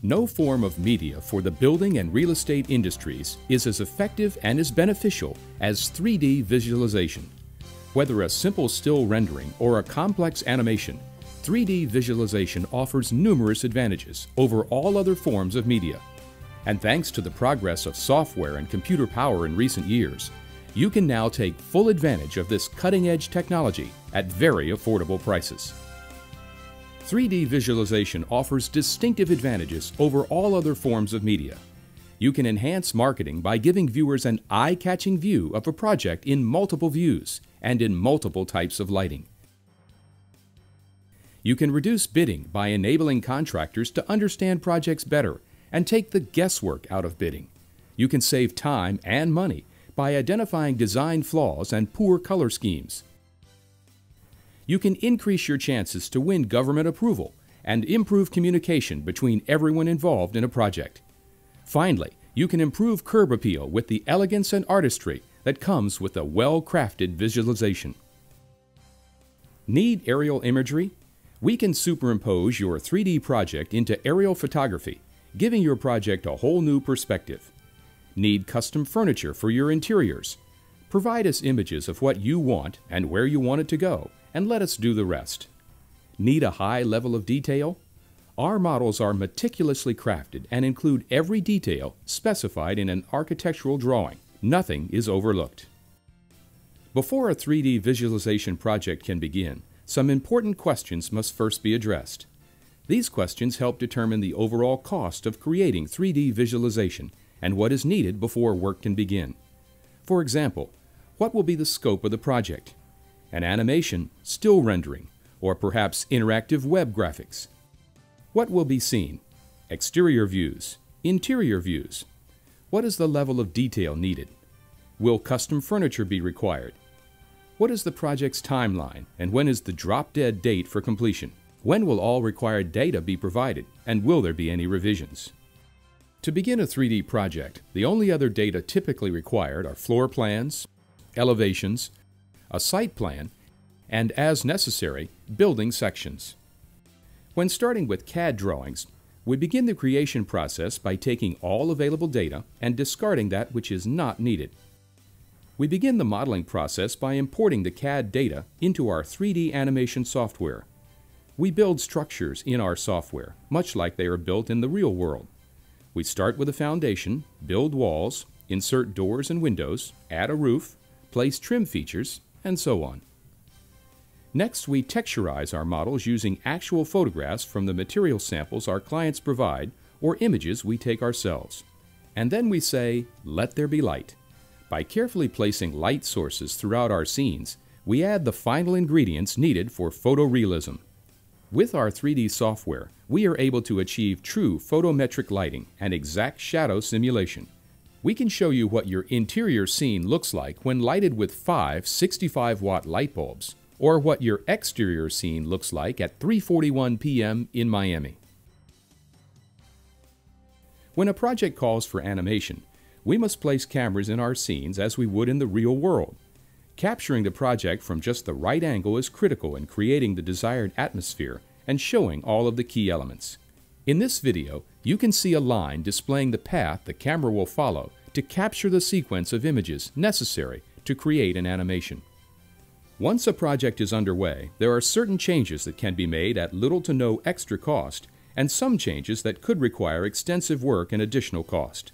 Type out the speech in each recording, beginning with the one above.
No form of media for the building and real estate industries is as effective and as beneficial as 3D visualization. Whether a simple still rendering or a complex animation, 3D visualization offers numerous advantages over all other forms of media. And thanks to the progress of software and computer power in recent years, you can now take full advantage of this cutting-edge technology at very affordable prices. 3D visualization offers distinctive advantages over all other forms of media. You can enhance marketing by giving viewers an eye-catching view of a project in multiple views and in multiple types of lighting. You can reduce bidding by enabling contractors to understand projects better and take the guesswork out of bidding. You can save time and money by identifying design flaws and poor color schemes. You can increase your chances to win government approval and improve communication between everyone involved in a project. Finally, you can improve curb appeal with the elegance and artistry that comes with a well-crafted visualization. Need aerial imagery? We can superimpose your 3D project into aerial photography, giving your project a whole new perspective. Need custom furniture for your interiors? Provide us images of what you want and where you want it to go, and let us do the rest. Need a high level of detail? Our models are meticulously crafted and include every detail specified in an architectural drawing. Nothing is overlooked. Before a 3D visualization project can begin, some important questions must first be addressed. These questions help determine the overall cost of creating 3D visualization and what is needed before work can begin. For example, what will be the scope of the project? An animation, still rendering, or perhaps interactive web graphics? What will be seen? Exterior views, interior views. What is the level of detail needed? Will custom furniture be required? What is the project's timeline, and when is the drop-dead date for completion? When will all required data be provided, and will there be any revisions? To begin a 3D project, the only other data typically required are floor plans, elevations, a site plan, and, as necessary, building sections. When starting with CAD drawings, we begin the creation process by taking all available data and discarding that which is not needed. We begin the modeling process by importing the CAD data into our 3D animation software. We build structures in our software, much like they are built in the real world. We start with a foundation, build walls, insert doors and windows, add a roof, place trim features, and so on. Next, we texturize our models using actual photographs from the material samples our clients provide or images we take ourselves. And then we say, "Let there be light." By carefully placing light sources throughout our scenes, we add the final ingredients needed for photorealism. With our 3D software, we are able to achieve true photometric lighting and exact shadow simulation. We can show you what your interior scene looks like when lighted with 5 65-watt light bulbs, or what your exterior scene looks like at 3:41 p.m. in Miami. When a project calls for animation, we must place cameras in our scenes as we would in the real world. Capturing the project from just the right angle is critical in creating the desired atmosphere and showing all of the key elements. In this video, you can see a line displaying the path the camera will follow to capture the sequence of images necessary to create an animation. Once a project is underway, there are certain changes that can be made at little to no extra cost, and some changes that could require extensive work and additional cost.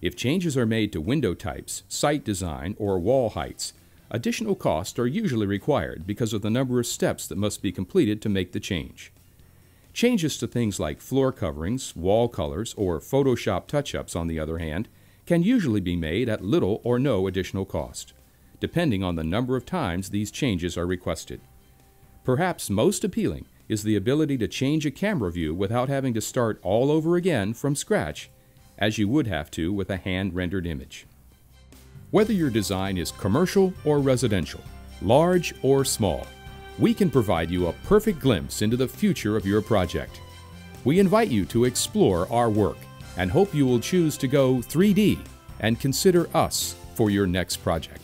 If changes are made to window types, site design, or wall heights, additional costs are usually required because of the number of steps that must be completed to make the change. Changes to things like floor coverings, wall colors, or Photoshop touch-ups, on the other hand, can usually be made at little or no additional cost, depending on the number of times these changes are requested. Perhaps most appealing is the ability to change a camera view without having to start all over again from scratch, as you would have to with a hand-rendered image. Whether your design is commercial or residential, large or small, we can provide you a perfect glimpse into the future of your project. We invite you to explore our work and hope you will choose to go 3D and consider us for your next project.